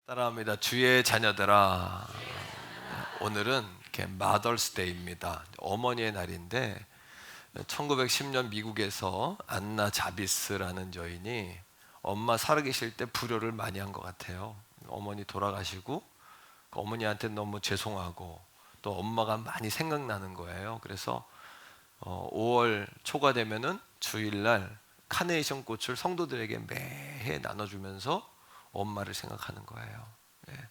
따라합니다. 주의 자녀들아. 오늘은 이렇게 마더스 데이입니다. 어머니의 날인데 1910년 미국에서 안나 자비스라는 여인이 엄마 살아계실 때 불효를 많이 한 것 같아요. 어머니 돌아가시고 어머니한테 너무 죄송하고 또 엄마가 많이 생각나는 거예요. 그래서 5월 초가 되면은 주일날 카네이션 꽃을 성도들에게 매해 나눠주면서 엄마를 생각하는 거예요. 예.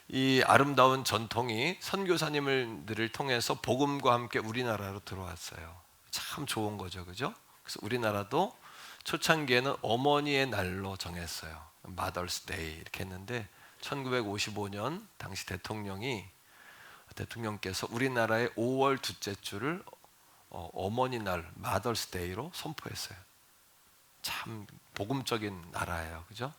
이 아름다운 전통이 선교사님들을 통해서 복음과 함께 우리나라로 들어왔어요. 참 좋은 거죠, 그죠? 그래서 우리나라도 초창기에는 어머니의 날로 정했어요. Mother's Day 이렇게 했는데 1955년 당시 대통령께서 우리나라의 5월 둘째 주를 어머니 날 Mother's Day로 선포했어요. 참 복음적인 나라예요, 그죠?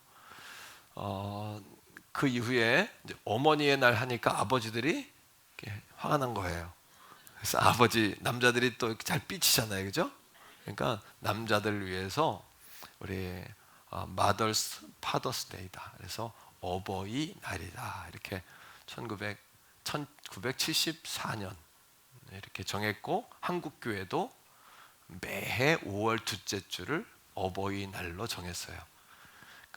그 이후에 이제 어머니의 날 하니까 아버지들이 화가 난 거예요. 그래서 남자들이 또 잘 삐치잖아요, 그죠? 그러니까 남자들 위해서 우리 Father's Day다. 그래서 어버이 날이다. 이렇게 1974년 이렇게 정했고 한국 교회도 매해 5월 둘째 주를 어버이 날로 정했어요.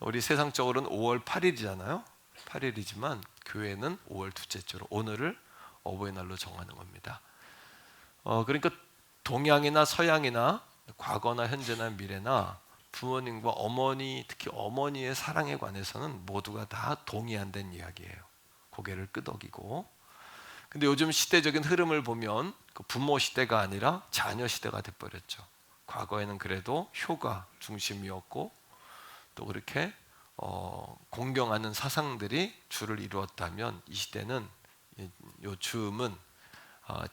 우리 세상적으로는 5월 8일이잖아요. 8일이지만 교회는 5월 둘째 주로 오늘을 어버이날로 정하는 겁니다. 그러니까 동양이나 서양이나 과거나 현재나 미래나 부모님과 어머니, 특히 어머니의 사랑에 관해서는 모두가 다 동의한다는 이야기예요. 고개를 끄덕이고. 근데 요즘 시대적인 흐름을 보면 그 부모 시대가 아니라 자녀 시대가 돼버렸죠. 과거에는 그래도 효가 중심이었고 또 그렇게 공경하는 사상들이 주를 이루었다면 이 시대는 요즘은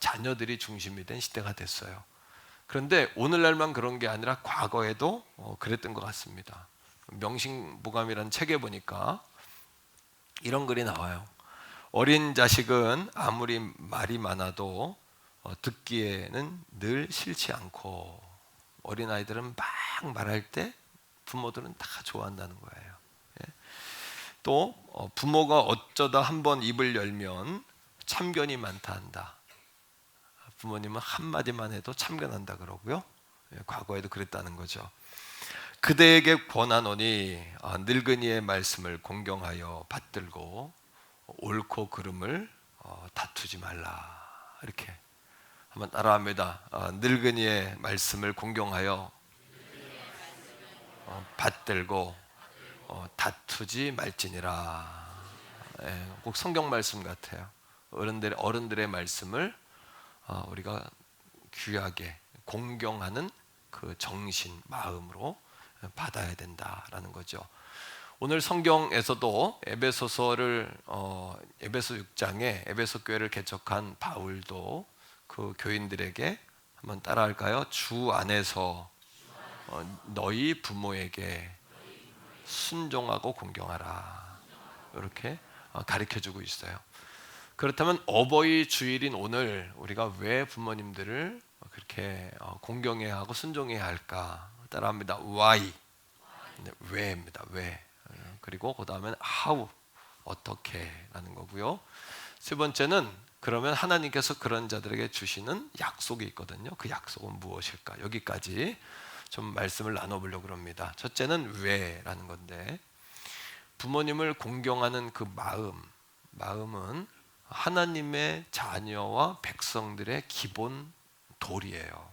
자녀들이 중심이 된 시대가 됐어요. 그런데 오늘날만 그런 게 아니라 과거에도 그랬던 것 같습니다. 명심보감이라는 책에 보니까 이런 글이 나와요. 어린 자식은 아무리 말이 많아도 듣기에는 늘 싫지 않고 어린아이들은 막 말할 때 부모들은 다 좋아한다는 거예요. 예. 또 부모가 어쩌다 한번 입을 열면 참견이 많다 한다. 부모님은 한마디만 해도 참견한다 그러고요. 예, 과거에도 그랬다는 거죠. 그대에게 권하노니 늙은이의 말씀을 공경하여 받들고 옳고 그름을 다투지 말라. 이렇게 한번 따라합니다. 늙은이의 말씀을 공경하여 받들고 다투지 말지니라. 예, 꼭 성경 말씀 같아요. 어른들의 말씀을 우리가 귀하게 공경하는 그 정신, 마음으로 받아야 된다라는 거죠. 오늘 성경에서도 에베소 6장에 에베소 교회를 개척한 바울도 그 교인들에게 한번 따라할까요? 주 안에서 너희 부모에게 순종하고 공경하라. 이렇게 가르쳐주고 있어요. 그렇다면 어버이 주일인 오늘 우리가 왜 부모님들을 그렇게 공경해야 하고 순종해야 할까? 따라합니다. Why? 왜입니다. 왜? 그리고 그 다음엔 how? 어떻게? 라는 거고요. 세 번째는 그러면 하나님께서 그런 자들에게 주시는 약속이 있거든요. 그 약속은 무엇일까? 여기까지 좀 말씀을 나눠보려고 합니다. 첫째는 왜라는 건데 부모님을 공경하는 그 마음은 하나님의 자녀와 백성들의 기본 도리예요.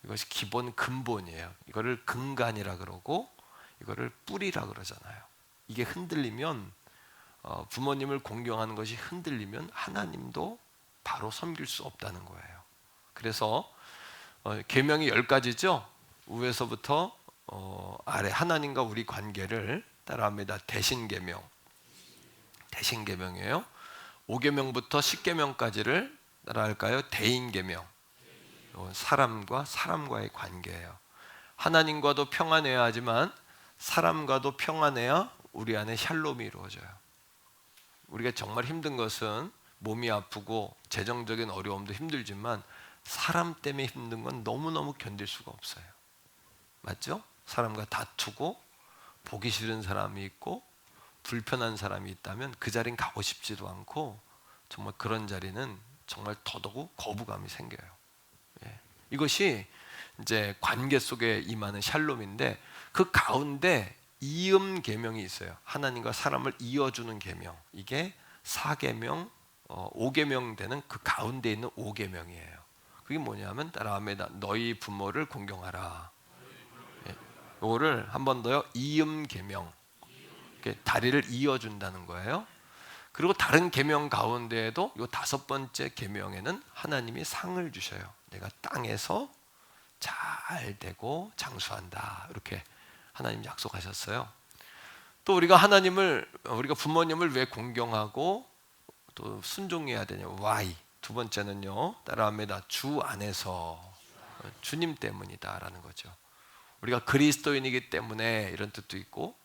이것이 기본 근본이에요. 이거를 근간이라 그러고 이거를 뿌리라 그러잖아요. 이게 흔들리면 부모님을 공경하는 것이 흔들리면 하나님도 바로 섬길 수 없다는 거예요. 그래서 계명이 10가지죠. 위에서부터 아래 하나님과 우리 관계를 따라합니다. 대신계명이에요. 5계명부터 10계명까지를 따라할까요? 대인계명. 사람과 사람과의 관계예요. 하나님과도 평안해야 하지만 사람과도 평안해야 우리 안에 샬롬이 이루어져요. 우리가 정말 힘든 것은 몸이 아프고 재정적인 어려움도 힘들지만 사람 때문에 힘든 건 너무너무 견딜 수가 없어요. 맞죠? 사람과 다투고 보기 싫은 사람이 있고 불편한 사람이 있다면 그 자리는 가고 싶지도 않고, 정말 그런 자리는 정말 더더욱 거부감이 생겨요. 예. 이것이 이제 관계 속에 임하는 샬롬인데, 그 가운데 이음 계명이 있어요. 하나님과 사람을 이어주는 계명. 이게 4계명, 5계명 되는 그 가운데 있는 5계명이에요. 그게 뭐냐면 따라합니다. 너희 부모를 공경하라. 예. 이거를 한 번 더요. 이음 계명. 다리를 이어준다는 거예요. 그리고 다른 계명 가운데에도 이 5번째 계명에는 하나님이 상을 주셔요. 내가 땅에서 잘 되고 장수한다. 이렇게 하나님 약속하셨어요. 또 우리가 부모님을 왜 공경하고 또 순종해야 되냐? Why? 두 번째는요. 따라합니다. 주 안에서, 주님 때문이다라는 거죠. 우리가 그리스도인이기 때문에 이런 뜻도 있고,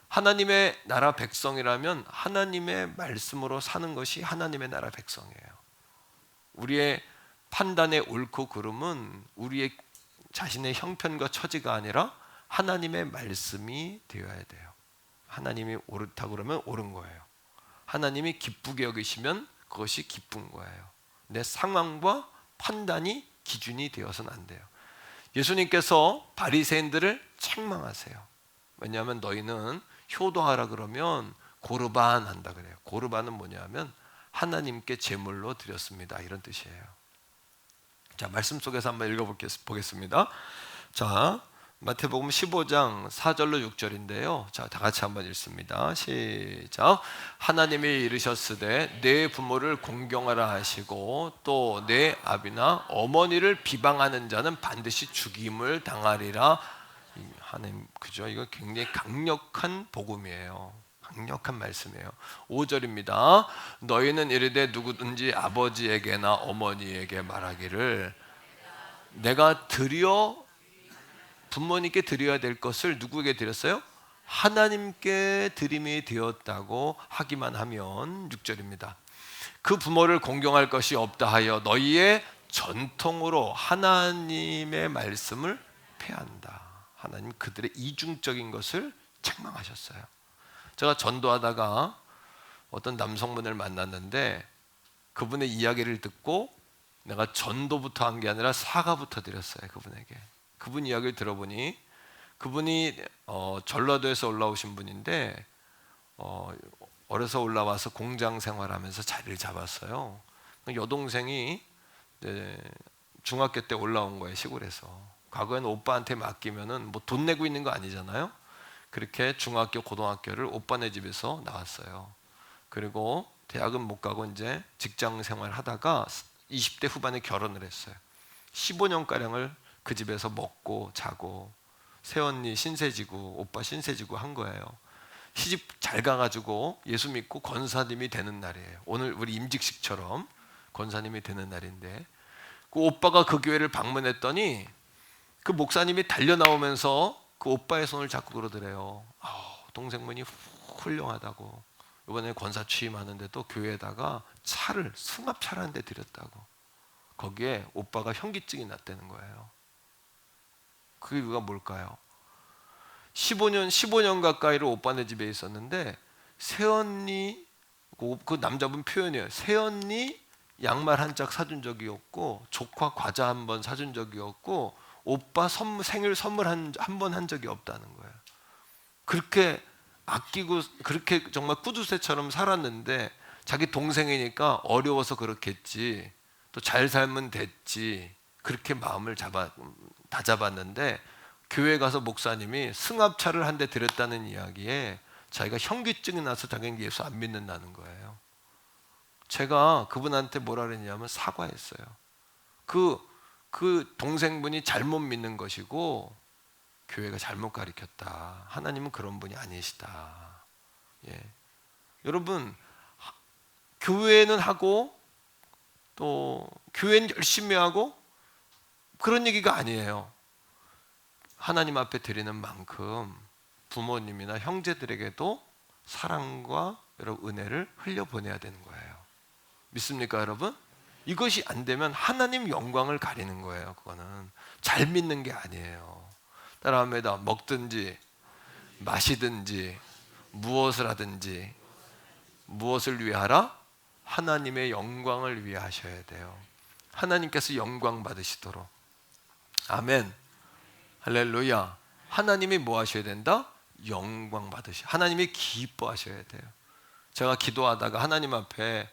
하나님의 나라 백성이라면 하나님의 말씀으로 사는 것이 하나님의 나라 백성이에요. 우리의 판단의 옳고 그름은 우리의 자신의 형편과 처지가 아니라 하나님의 말씀이 되어야 돼요. 하나님이 옳다 그러면 옳은 거예요. 하나님이 기쁘게 여기시면 그것이 기쁜 거예요. 내 상황과 판단이 기준이 되어서는 안 돼요. 예수님께서 바리새인들을 책망하세요. 왜냐하면 너희는 효도하라 그러면 고르반 한다 그래요. 고르반은 뭐냐면 하나님께 제물로 드렸습니다, 이런 뜻이에요. 자, 말씀 속에서 한번 읽어보겠습니다. 자, 마태복음 15장 4절로 6절인데요. 자, 다 같이 한번 읽습니다. 시작. 하나님이 이르셨으되 내 부모를 공경하라 하시고 또 내 아비나 어머니를 비방하는 자는 반드시 죽임을 당하리라. 하나님, 그죠? 이거 굉장히 강력한 복음이에요. 강력한 말씀이에요. 5절입니다. 너희는 이르되 누구든지 아버지에게나 어머니에게 말하기를 내가 부모님께 드려야 될 것을 누구에게 드렸어요? 하나님께 드림이 되었다고 하기만 하면. 6절입니다. 그 부모를 공경할 것이 없다 하여 너희의 전통으로 하나님의 말씀을 폐한다. 하나님 그들의 이중적인 것을 책망하셨어요. 제가 전도하다가 어떤 남성분을 만났는데 그분의 이야기를 듣고 내가 전도부터 한 게 아니라 사과부터 드렸어요. 그분에게. 그분 이야기를 들어보니 그분이 전라도에서 올라오신 분인데 어려서 올라와서 공장 생활하면서 자리를 잡았어요. 여동생이 중학교 때 올라온 거예요, 시골에서. 과거에는 오빠한테 맡기면은 뭐 돈 내고 있는 거 아니잖아요. 그렇게 중학교, 고등학교를 오빠네 집에서 나왔어요. 그리고 대학은 못 가고 이제 직장 생활 하다가 20대 후반에 결혼을 했어요. 15년가량을 그 집에서 먹고 자고 새언니 신세지고 오빠 신세지고 한 거예요. 시집 잘 가가지고 예수 믿고 권사님이 되는 날이에요. 오늘 우리 임직식처럼 권사님이 되는 날인데, 그 오빠가 그 교회를 방문했더니 그 목사님이 달려나오면서 그 오빠의 손을 잡고 그러더래요. 동생분이 훌륭하다고. 이번에 권사 취임하는데도 교회에다가 승합차를 한 대 드렸다고. 거기에 오빠가 현기증이 났다는 거예요. 그 이유가 뭘까요? 15년 가까이를 오빠네 집에 있었는데 새언니, 그 남자분 표현이에요. 새언니 양말 한 짝 사준 적이 없고 조카 과자 한 번 사준 적이 없고 오빠 생일 선물 한 번 한 적이 없다는 거예요. 그렇게 아끼고 그렇게 정말 꾸두새처럼 살았는데 자기 동생이니까 어려워서 그렇겠지, 또 잘 살면 됐지, 그렇게 마음을 다잡았는데 교회 가서 목사님이 승합차를 한 대 드렸다는 이야기에 자기가 현기증이 나서 자기는 예수 안 믿는다는 거예요. 제가 그분한테 뭐라 그랬냐면 사과했어요. 그 동생분이 잘못 믿는 것이고 교회가 잘못 가르쳤다. 하나님은 그런 분이 아니시다. 예. 여러분, 교회는 하고 또 교회는 열심히 하고 그런 얘기가 아니에요. 하나님 앞에 드리는 만큼 부모님이나 형제들에게도 사랑과 여러분 은혜를 흘려보내야 되는 거예요. 믿습니까, 여러분? 이것이 안 되면 하나님 영광을 가리는 거예요. 그거는 잘 믿는 게 아니에요. 따라합니다. 먹든지 마시든지 무엇을 하든지 무엇을 위해 하라? 하나님의 영광을 위해 하셔야 돼요. 하나님께서 영광 받으시도록. 아멘. 할렐루야. 하나님이 뭐 하셔야 된다? 영광 받으셔. 하나님이 기뻐하셔야 돼요. 제가 기도하다가 하나님 앞에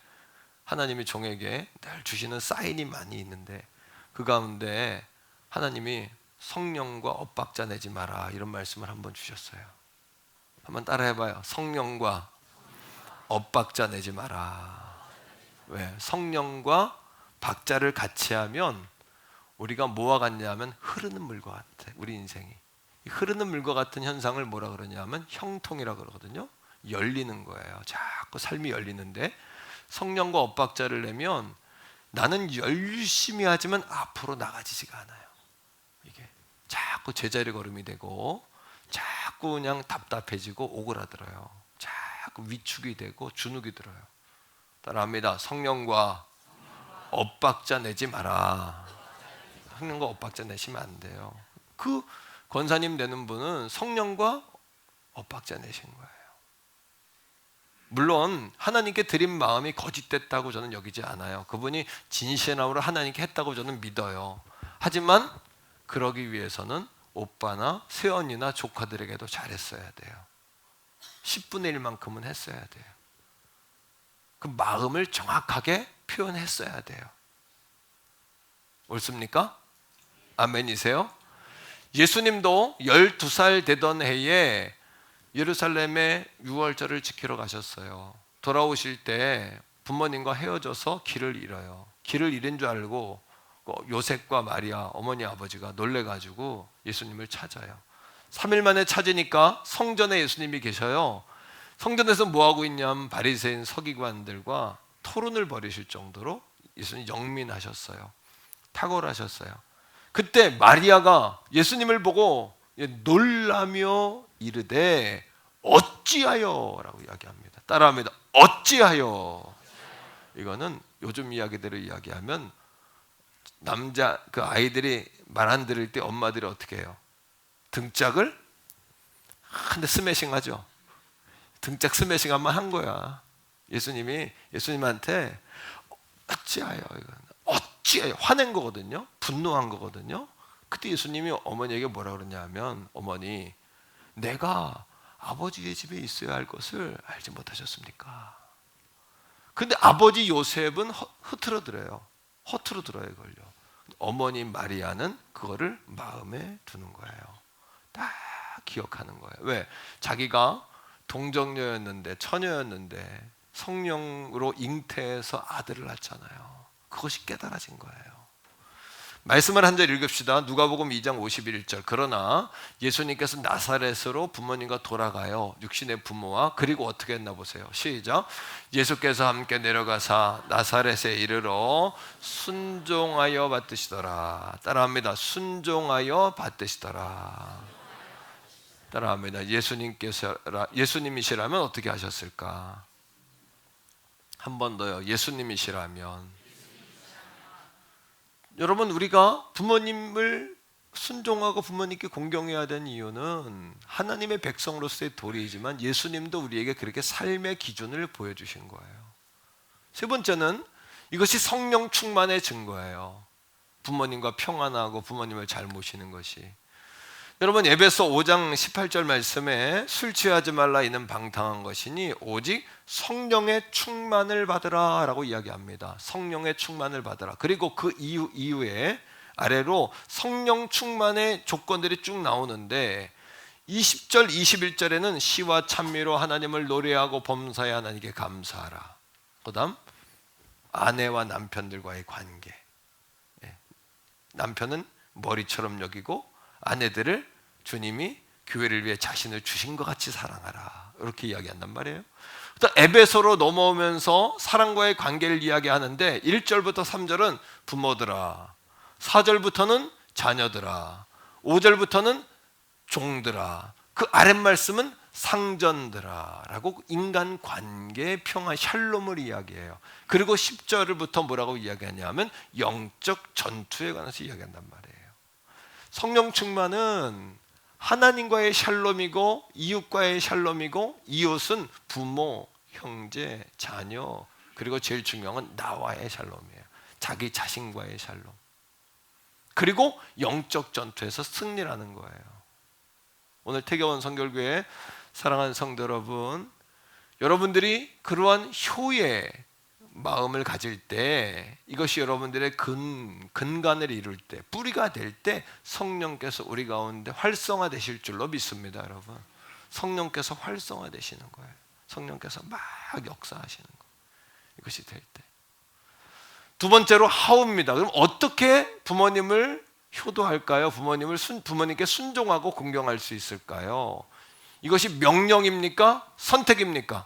하나님이 종에게 늘 주시는 사인이 많이 있는데 그 가운데 하나님이 성령과 엇박자 내지 마라 이런 말씀을 한번 주셨어요. 한번 따라 해봐요. 성령과 엇박자 내지 마라. 왜? 성령과 박자를 같이 하면 우리가 뭐와 같냐면 흐르는 물과 같아. 우리 인생이 이 흐르는 물과 같은 현상을 뭐라 그러냐면 형통이라 그러거든요. 열리는 거예요. 자꾸 삶이 열리는데 성령과 엇박자를 내면 나는 열심히 하지만 앞으로 나가지지가 않아요. 이게 자꾸 제자리 걸음이 되고 자꾸 그냥 답답해지고 오그라들어요. 자꾸 위축이 되고 주눅이 들어요. 따라합니다. 성령과 엇박자 내지 마라. 성령과 엇박자 내시면 안 돼요. 그 권사님 되는 분은 성령과 엇박자 내신 거예요. 물론 하나님께 드린 마음이 거짓됐다고 저는 여기지 않아요. 그분이 진실함으로 하나님께 했다고 저는 믿어요. 하지만 그러기 위해서는 오빠나 새언니나 조카들에게도 잘했어야 돼요. 10분의 1만큼은 했어야 돼요. 그 마음을 정확하게 표현했어야 돼요. 옳습니까? 아멘이세요? 예수님도 12살 되던 해에 예루살렘에 유월절을 지키러 가셨어요. 돌아오실 때 부모님과 헤어져서 길을 잃어요. 길을 잃은 줄 알고 요셉과 마리아 어머니 아버지가 놀래가지고 예수님을 찾아요. 3일 만에 찾으니까 성전에 예수님이 계셔요. 성전에서 뭐하고 있냐면 바리새인 서기관들과 토론을 벌이실 정도로 예수님 영민하셨어요. 탁월하셨어요. 그때 마리아가 예수님을 보고 놀라며 이르되 어찌하여 라고 이야기합니다. 따라합니다. 어찌하여. 이거는 요즘 이야기대로 이야기하면 남자 그 아이들이 말 안 들을 때 엄마들이 어떻게 해요? 등짝을 근데 스매싱하죠. 등짝 스매싱 한번 한 거야. 예수님이 예수님한테 어찌하여 이건 어찌하여 화낸 거거든요. 분노한 거거든요. 그때 예수님이 어머니에게 뭐라 그러냐면 어머니 내가 아버지의 집에 있어야 할 것을 알지 못하셨습니까? 근데 아버지 요셉은 흐트러들어요. 허투루 들어요 이걸요. 어머니 마리아는 그거를 마음에 두는 거예요. 다 기억하는 거예요. 왜? 자기가 동정녀였는데 처녀였는데 성령으로 잉태해서 아들을 낳잖아요. 그것이 깨달아진 거예요. 말씀을 한 절 읽읍시다. 누가복음 2장 51절. 그러나 예수님께서 나사렛으로 부모님과 돌아가요. 육신의 부모와. 그리고 어떻게 했나 보세요. 시작. 예수께서 함께 내려가사 나사렛에 이르러 순종하여 받으시더라. 따라합니다. 순종하여 받으시더라. 따라합니다. 예수님이시라면 어떻게 하셨을까? 한 번 더요. 예수님이시라면 여러분 우리가 부모님을 순종하고 부모님께 공경해야 되는 이유는 하나님의 백성으로서의 도리이지만 예수님도 우리에게 그렇게 삶의 기준을 보여주신 거예요. 세 번째는 이것이 성령 충만의 증거예요. 부모님과 평안하고 부모님을 잘 모시는 것이. 여러분 에베소 5장 18절 말씀에 술 취하지 말라 이는 방탕한 것이니 오직 성령의 충만을 받으라 라고 이야기합니다. 성령의 충만을 받으라. 그리고 그 이후에 아래로 성령 충만의 조건들이 쭉 나오는데 20절 21절에는 시와 찬미로 하나님을 노래하고 범사에 하나님께 감사하라. 그 다음 아내와 남편들과의 관계. 남편은 머리처럼 여기고 아내들을 주님이 교회를 위해 자신을 주신 것 같이 사랑하라. 이렇게 이야기한단 말이에요. 에베소로 넘어오면서 사랑과의 관계를 이야기하는데 1절부터 3절은 부모들아, 4절부터는 자녀들아, 5절부터는 종들아, 그 아랫말씀은 상전들아 라고 인간 관계의 평화 샬롬을 이야기해요. 그리고 10절부터 뭐라고 이야기하냐면 영적 전투에 관해서 이야기한단 말이에요. 성령 충만은 하나님과의 샬롬이고 이웃과의 샬롬이고, 이웃은 부모, 형제, 자녀, 그리고 제일 중요한 건 나와의 샬롬이에요. 자기 자신과의 샬롬. 그리고 영적 전투에서 승리라는 거예요. 오늘 태교원 성결교회 사랑하는 성도 여러분, 여러분들이 그러한 효의 마음을 가질 때, 이것이 여러분들의 근간을 이룰 때, 뿌리가 될 때 성령께서 우리 가운데 활성화되실 줄로 믿습니다. 여러분, 성령께서 활성화되시는 거예요. 성령께서 막 역사하시는 거예요. 이것이 될 때. 두 번째로 하우입니다. 그럼 어떻게 부모님을 효도할까요? 부모님께 순종하고 공경할 수 있을까요? 이것이 명령입니까? 선택입니까?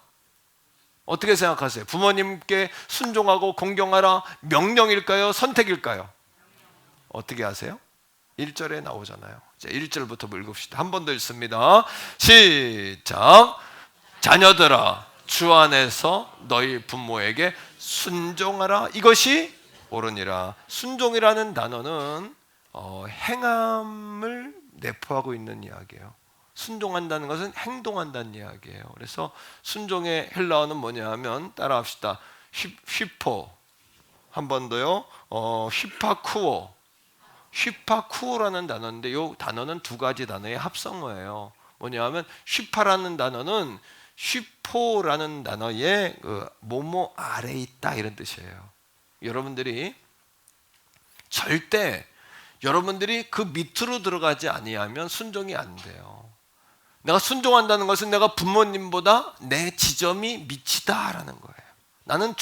어떻게 생각하세요? 부모님께 순종하고 공경하라, 명령일까요? 선택일까요? 어떻게 하세요? 1절에 나오잖아요. 자, 1절부터 읽읍시다. 한 번 더 읽습니다. 시작. 자녀들아, 주 안에서 너희 부모에게 순종하라. 이것이 옳으니라. 순종이라는 단어는 행함을 내포하고 있는 이야기예요. 순종한다는 것은 행동한다는 이야기예요. 그래서 순종의 헬라어는 뭐냐 하면, 따라합시다. 휘포, 한 번 더요. 휘파쿠오. 휘파쿠오라는 단어인데, 이 단어는 두 가지 단어의 합성어예요. 뭐냐 하면, 휘파라는 단어는 휘포라는 단어의 뭐뭐 아래 있다, 이런 뜻이에요. 여러분들이 절대 여러분들이 그 밑으로 들어가지 아니하면 순종이 안 돼요. 내가 순종한다는 것은 내가 부모님보다 내 지점이 밑이다라는 거예요. 나는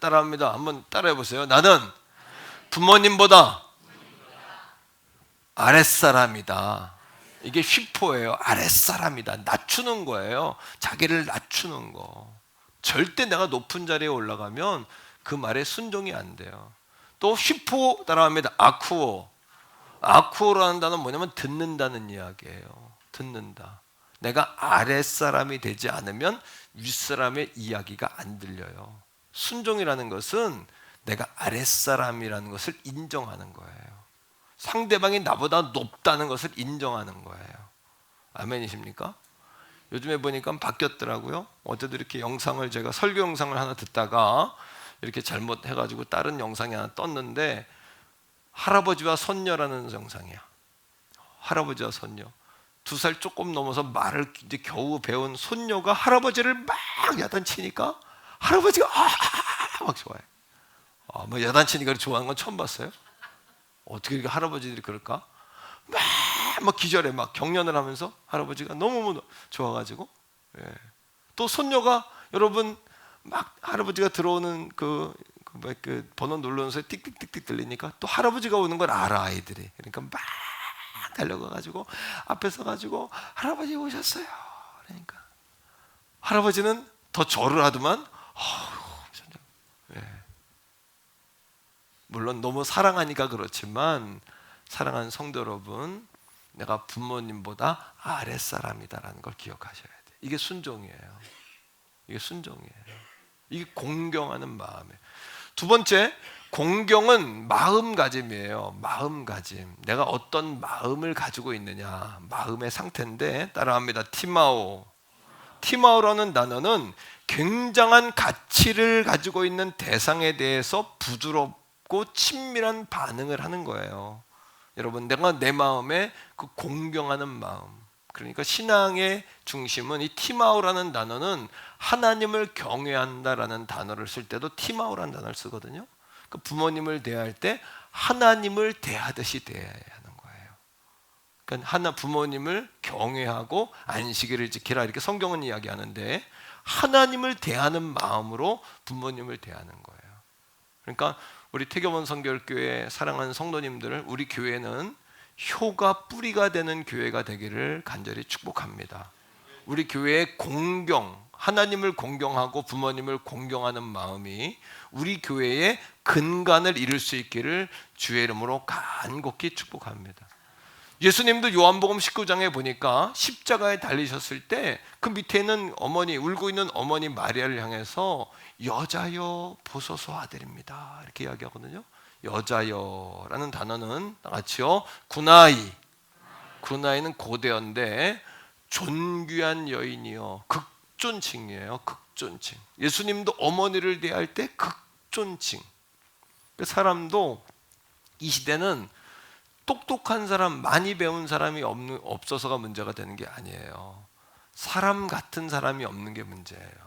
따라합니다. 한번 따라해 보세요. 나는 부모님보다 아랫사람이다. 이게 휘포예요. 아랫사람이다. 낮추는 거예요. 자기를 낮추는 거. 절대 내가 높은 자리에 올라가면 그 말에 순종이 안 돼요. 또 휘포 따라합니다. 아쿠오. 아쿠오라는 단어는 뭐냐면 듣는다는 이야기예요. 듣는다. 내가 아랫사람이 되지 않으면 윗사람의 이야기가 안 들려요. 순종이라는 것은 내가 아랫사람이라는 것을 인정하는 거예요. 상대방이 나보다 높다는 것을 인정하는 거예요. 아멘이십니까? 요즘에 보니까 바뀌었더라고요. 어제도 이렇게 영상을, 제가 설교 영상을 하나 듣다가 이렇게 잘못해가지고 다른 영상이 하나 떴는데, 할아버지와 손녀라는 영상이야. 할아버지와 손녀. 2살 조금 넘어서 말을 이제 겨우 배운 손녀가 할아버지를 막 야단치니까 할아버지가 막 좋아해. 뭐 야단치니까 좋아하는 건 처음 봤어요. 어떻게 이렇게 할아버지들이 그럴까? 막 기절해, 막 경련을 하면서 할아버지가 너무 좋아가지고. 예. 또 손녀가, 여러분, 막 할아버지가 들어오는 그 번호 누르는 소리 띡띡띡띡 들리니까 또 할아버지가 오는 걸 알아, 아이들이. 그러니까 막 달려가가지고 앞에 서가지고 할아버지 오셨어요. 그러니까 할아버지는 더 절을 하더만. 예. 물론 너무 사랑하니까 그렇지만, 사랑하는 성도 여러분, 내가 부모님보다 아랫사람이다라는 걸 기억하셔야 돼요. 이게 순종이에요. 이게 순종이에요. 이게 공경하는 마음이에요. 두 번째, 공경은 마음가짐이에요. 마음가짐. 내가 어떤 마음을 가지고 있느냐, 마음의 상태인데, 따라합니다. 티마오. 티마오라는 단어는 굉장한 가치를 가지고 있는 대상에 대해서 부드럽고 친밀한 반응을 하는 거예요. 여러분, 내가 내 마음에 그 공경하는 마음, 그러니까 신앙의 중심은, 이 티마오라는 단어는 하나님을 경외한다라는 단어를 쓸 때도 티마오라는 단어를 쓰거든요. 그 부모님을 대할 때 하나님을 대하듯이 대해야 하는 거예요. 그러니까 부모님을 경외하고 안식일을 지키라, 이렇게 성경은 이야기하는데, 하나님을 대하는 마음으로 부모님을 대하는 거예요. 그러니까 우리 태교원 성결교회 사랑하는 성도님들을, 우리 교회는 효가 뿌리가 되는 교회가 되기를 간절히 축복합니다. 우리 교회의 공경, 하나님을 공경하고 부모님을 공경하는 마음이 우리 교회의 근간을 이룰 수 있기를 주의 이름으로 간곡히 축복합니다. 예수님도 요한복음 19장에 보니까 십자가에 달리셨을 때 그 밑에 있는 어머니, 울고 있는 어머니 마리아를 향해서 여자여 보소서 아들입니다, 이렇게 이야기하거든요. 여자여라는 단어는 같이요, 구나이, 그 나이는 고대어인데 존귀한 여인이요. 극존칭이에요. 극존칭. 예수님도 어머니를 대할 때 극존칭. 그 사람도 이 시대는 똑똑한 사람, 많이 배운 사람이 없어서가 문제가 되는 게 아니에요. 사람 같은 사람이 없는 게 문제예요.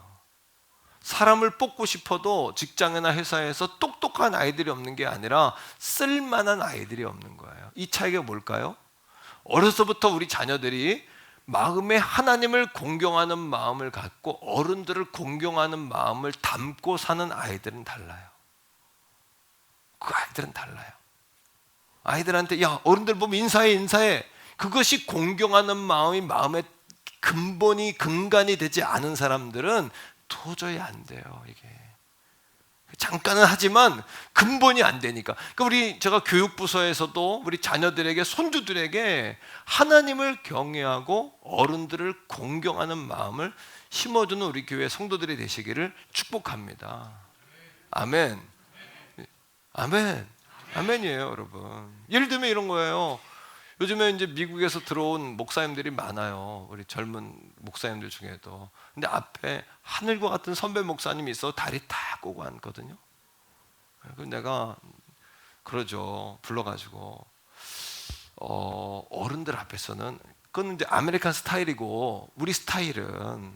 사람을 뽑고 싶어도 직장이나 회사에서 똑똑한 아이들이 없는 게 아니라 쓸만한 아이들이 없는 거예요. 이 차이가 뭘까요? 어려서부터 우리 자녀들이 마음에 하나님을 공경하는 마음을 갖고 어른들을 공경하는 마음을 담고 사는 아이들은 달라요. 그 아이들은 달라요. 아이들한테 야 어른들 보면 인사해. 그것이 공경하는 마음이 마음의 근간이 되지 않은 사람들은 도저히 안 돼요. 이게 잠깐은 하지만 근본이 안 되니까. 그러니까 제가 교육부서에서도 우리 자녀들에게, 손주들에게 하나님을 경외하고 어른들을 공경하는 마음을 심어주는 우리 교회 성도들이 되시기를 축복합니다. 아멘. 아멘. 아멘이에요, 여러분. 예를 들면 이런 거예요. 요즘에 이제 미국에서 들어온 목사님들이 많아요. 우리 젊은 목사님들 중에도. 근데 앞에 하늘과 같은 선배 목사님이 있어 다리 다 꼬고 앉거든요. 그래서 내가 그러죠. 불러가지고 어른들 앞에서는 그건 이제 아메리칸 스타일이고 우리 스타일은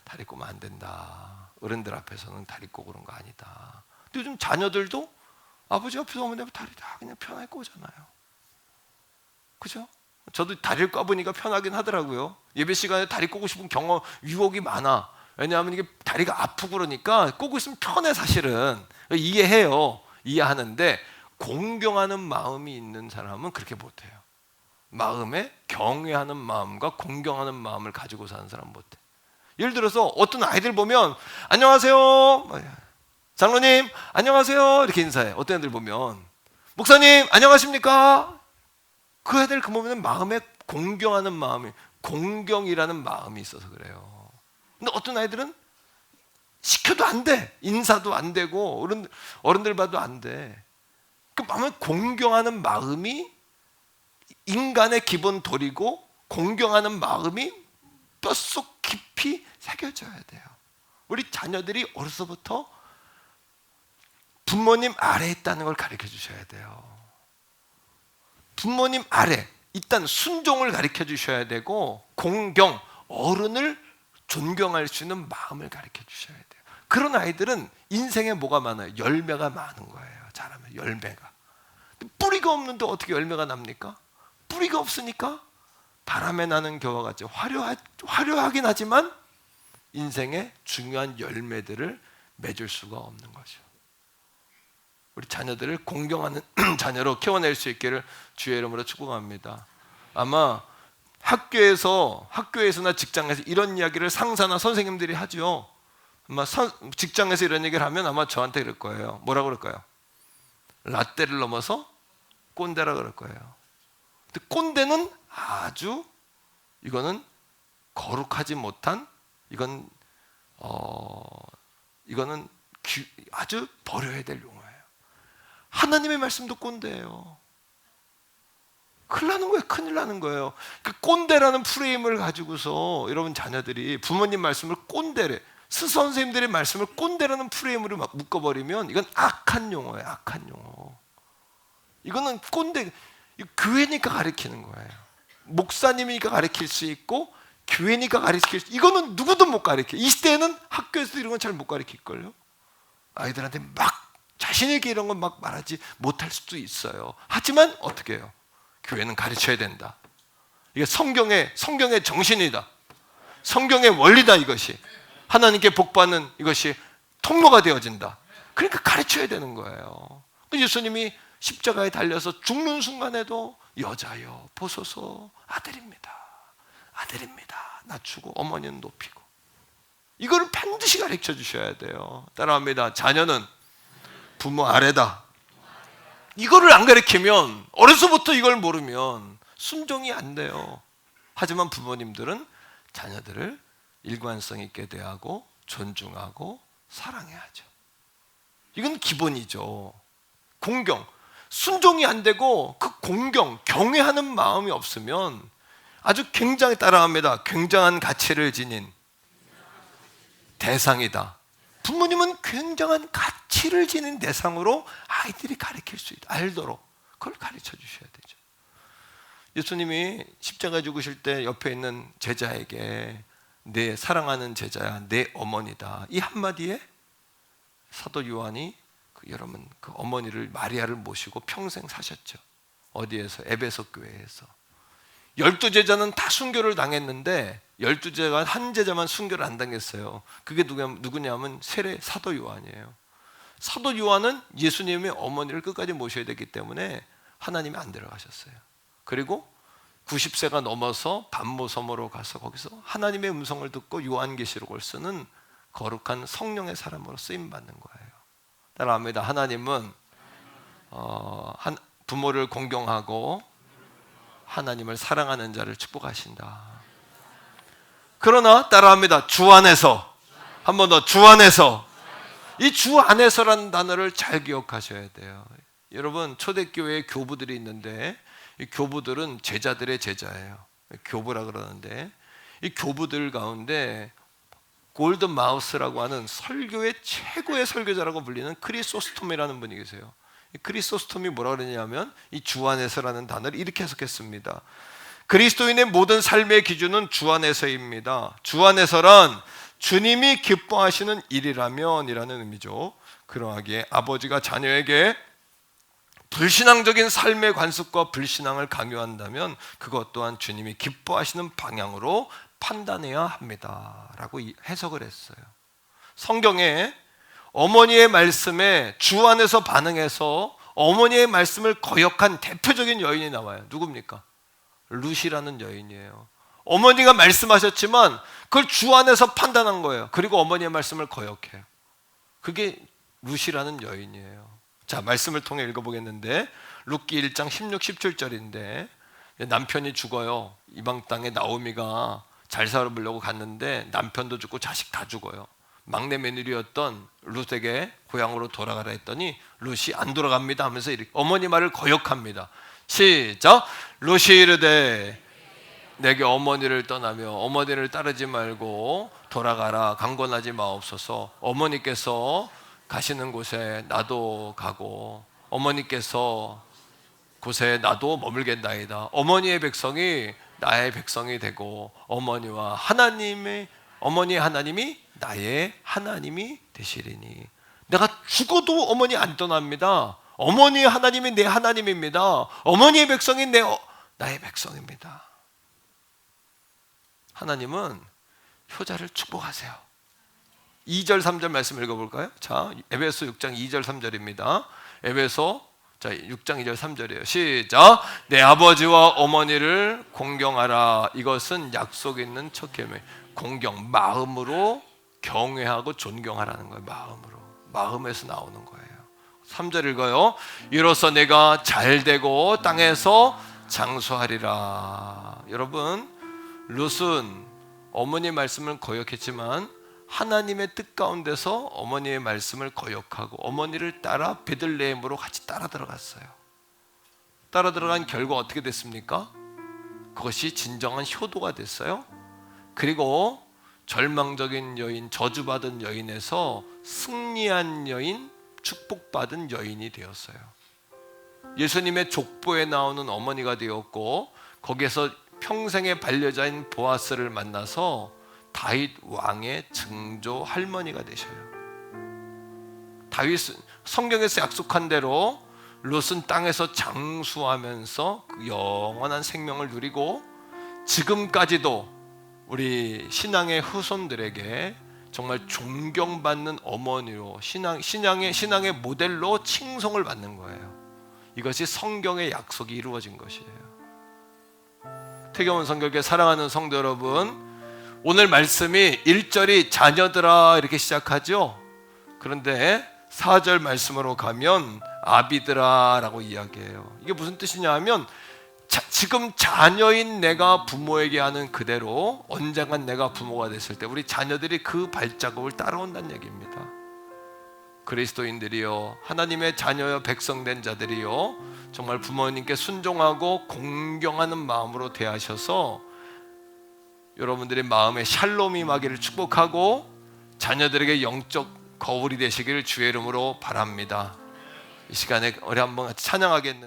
다리 꼬면 안 된다. 어른들 앞에서는 다리 꼬고 그런 거 아니다. 근데 요즘 자녀들도 아버지 앞에서 어머니 앞에 다리 다 그냥 편하게 꼬잖아요. 그죠? 저도 다리를 꽈보니까 편하긴 하더라고요. 예배 시간에 다리 꼬고 싶은 유혹이 많아. 왜냐하면 이게 다리가 아프고 그러니까 꼬고 있으면 편해 사실은. 이해해요. 이해하는데 공경하는 마음이 있는 사람은 그렇게 못해요. 마음에 경외하는 마음과 공경하는 마음을 가지고 사는 사람은 못해. 예를 들어서 어떤 아이들 보면 안녕하세요 장로님 안녕하세요 이렇게 인사해. 어떤 애들 보면 목사님 안녕하십니까. 그 애들 보면 마음에 공경하는 마음이, 공경이라는 마음이 있어서 그래요. 근데 어떤 아이들은 시켜도 안 돼. 인사도 안 되고 어른들 봐도 안 돼. 그 마음에 공경하는 마음이 인간의 기본 도리고 공경하는 마음이 뼛속 깊이 새겨져야 돼요. 우리 자녀들이 어려서부터 부모님 아래에 있다는 걸 가르쳐 주셔야 돼요. 부모님 아래 일단 순종을 가르쳐 주셔야 되고 공경, 어른을 존경할 수 있는 마음을 가르쳐 주셔야 돼요. 그런 아이들은 인생에 뭐가 많아요? 열매가 많은 거예요. 잘하면 열매가. 뿌리가 없는데 어떻게 열매가 납니까? 뿌리가 없으니까 바람에 나는 겨와 같이 화려하긴 하지만 인생의 중요한 열매들을 맺을 수가 없는 거죠. 우리 자녀들을 공경하는 자녀로 키워낼 수 있기를 주의 이름으로 축복합니다. 아마 학교에서나 직장에서 이런 이야기를 상사나 선생님들이 하죠. 아마 직장에서 이런 얘기를 하면 아마 저한테 그럴 거예요. 뭐라고 그럴까요? 라떼를 넘어서 꼰대라 그럴 거예요. 근데 꼰대는 이거는 거룩하지 못한 이거는 아주 버려야 될 용어예요. 하나님의 말씀도 꼰대예요. 큰일 나는 거예요. 그 꼰대라는 프레임을 가지고서 여러분 자녀들이 부모님 말씀을 꼰대래, 선생님들의 말씀을 꼰대라는 프레임으로 막 묶어버리면 이건 악한 용어예요. 악한 용어. 이거는 꼰대, 교회니까 가르치는 거예요. 목사님이니까 가르칠 수 있고 교회니까 가르칠 수, 이거는 누구도 못 가르쳐. 이 시대에는 학교에서도 이런 건 잘 못 가르칠걸요. 아이들한테 막 자신에게 이런 건 막 말하지 못할 수도 있어요. 하지만 어떻게 해요? 교회는 가르쳐야 된다. 이게 성경의 정신이다. 성경의 원리다. 이것이 하나님께 복받는 이것이 통로가 되어진다. 그러니까 가르쳐야 되는 거예요. 예수님이 십자가에 달려서 죽는 순간에도 여자여 보소서 아들입니다. 낮추고 어머니는 높이고, 이거를 반드시 가르쳐 주셔야 돼요. 따라합니다. 자녀는 부모 아래다. 이거를 안 가르치면, 어려서부터 이걸 모르면 순종이 안 돼요. 하지만 부모님들은 자녀들을 일관성 있게 대하고 존중하고 사랑해야죠. 이건 기본이죠. 공경. 순종이 안 되고 그 경외하는 마음이 없으면 아주 굉장히 따라합니다. 굉장한 가치를 지닌 대상이다. 부모님은 굉장한 가치를 지닌 대상으로 아이들이 가르칠 수 있다. 알도록 그걸 가르쳐 주셔야 되죠. 예수님이 십자가 죽으실 때 옆에 있는 제자에게 내 사랑하는 제자야, 내 어머니다, 이 한마디에 사도 요한이 여러분 그 어머니를 마리아를 모시고 평생 사셨죠. 어디에서? 에베소 교회에서. 12제자는 다 순교를 당했는데 12제자가 한 제자만 순교를 안 당했어요. 그게 누구냐면 세례 사도 요한이에요. 사도 요한은 예수님의 어머니를 끝까지 모셔야 되기 때문에 하나님이 안 데려가셨어요. 그리고 90세가 넘어서 반모섬으로 가서 거기서 하나님의 음성을 듣고 요한계시록을 쓰는 거룩한 성령의 사람으로 쓰임받는 거예요. 따라합니다. 하나님은 부모를 공경하고 하나님을 사랑하는 자를 축복하신다. 그러나 따라합니다. 주 안에서, 한 번 더, 주 안에서. 이 주 안에서라는 단어를 잘 기억하셔야 돼요. 여러분 초대교회에 교부들이 있는데 이 교부들은 제자들의 제자예요. 교부라 그러는데 이 교부들 가운데 골든 마우스라고 하는 설교의 최고의 설교자라고 불리는 크리소스톰이라는 분이 계세요. 이 크리소스톰이 뭐라 그러냐면 이 주 안에서라는 단어를 이렇게 해석했습니다. 그리스도인의 모든 삶의 기준은 주 안에서입니다. 주 안에서란 주님이 기뻐하시는 일이라면 이라는 의미죠. 그러하기에 아버지가 자녀에게 불신앙적인 삶의 관습과 불신앙을 강요한다면 그것 또한 주님이 기뻐하시는 방향으로 판단해야 합니다 라고 해석을 했어요. 성경에 어머니의 말씀에 주 안에서 반응해서 어머니의 말씀을 거역한 대표적인 여인이 나와요. 누굽니까? 룻이라는 여인이에요. 어머니가 말씀하셨지만 그걸 주 안에서 판단한 거예요. 그리고 어머니의 말씀을 거역해요. 그게 룻이라는 여인이에요. 자, 말씀을 통해 읽어보겠는데 룻기 1장 16, 17절인데 남편이 죽어요. 이방 땅에 나오미가 잘 살아보려고 갔는데 남편도 죽고 자식 다 죽어요. 막내 며느리였던 룻에게 고향으로 돌아가라 했더니 룻이 안 돌아갑니다 하면서 이렇게 어머니 말을 거역합니다. 시작. 룻이 이르되 내게 어머니를 떠나며 어머니를 따르지 말고 돌아가라. 강권하지 마옵소서. 어머니께서 가시는 곳에 나도 가고 어머니께서 곳에 나도 머물겠나이다. 어머니의 백성이 나의 백성이 되고 어머니 하나님이 나의 하나님이 되시리니. 내가 죽어도 어머니 안 떠납니다. 어머니 하나님이 내 하나님입니다. 어머니의 백성이 나의 백성입니다. 하나님은 효자를 축복하세요. 2절 3절 말씀 읽어볼까요? 자, 에베소 6장 2절 3절입니다. 에베소 6장 2절 3절이에요. 시작. 내 아버지와 어머니를 공경하라. 이것은 약속 있는 첫 계명. 공경, 마음으로 경외하고 존경하라는 거예요. 마음에서 나오는 거예요. 3절 읽어요. 이로써 내가 잘되고 땅에서 장수하리라. 여러분, 룻은 어머니의 말씀을 거역했지만 하나님의 뜻 가운데서 어머니의 말씀을 거역하고 어머니를 따라 베들레헴으로 같이 따라 들어갔어요. 따라 들어간 결과 어떻게 됐습니까? 그것이 진정한 효도가 됐어요. 그리고 절망적인 여인, 저주받은 여인에서 승리한 여인, 축복받은 여인이 되었어요. 예수님의 족보에 나오는 어머니가 되었고 거기에서 평생의 반려자인 보아스를 만나서 다윗 왕의 증조 할머니가 되셔요. 다윗 성경에서 약속한 대로 롯은 땅에서 장수하면서 그 영원한 생명을 누리고 지금까지도 우리 신앙의 후손들에게 정말 존경받는 어머니로 신앙의 모델로 칭송을 받는 거예요. 이것이 성경의 약속이 이루어진 것이에요. 태경원 성결교회 사랑하는 성도 여러분, 오늘 말씀이 1절이 자녀들아 이렇게 시작하죠. 그런데 4절 말씀으로 가면 아비들아 라고 이야기해요. 이게 무슨 뜻이냐 하면 지금 자녀인 내가 부모에게 하는 그대로 언젠간 내가 부모가 됐을 때 우리 자녀들이 그 발자국을 따라온다는 얘기입니다. 그리스도인들이요, 하나님의 자녀여 백성된 자들이요, 정말 부모님께 순종하고 공경하는 마음으로 대하셔서 여러분들의 마음에 샬롬이 임하기를 축복하고 자녀들에게 영적 거울이 되시기를 주의 이름으로 바랍니다. 이 시간에 우리 한번 같이 찬양하겠는데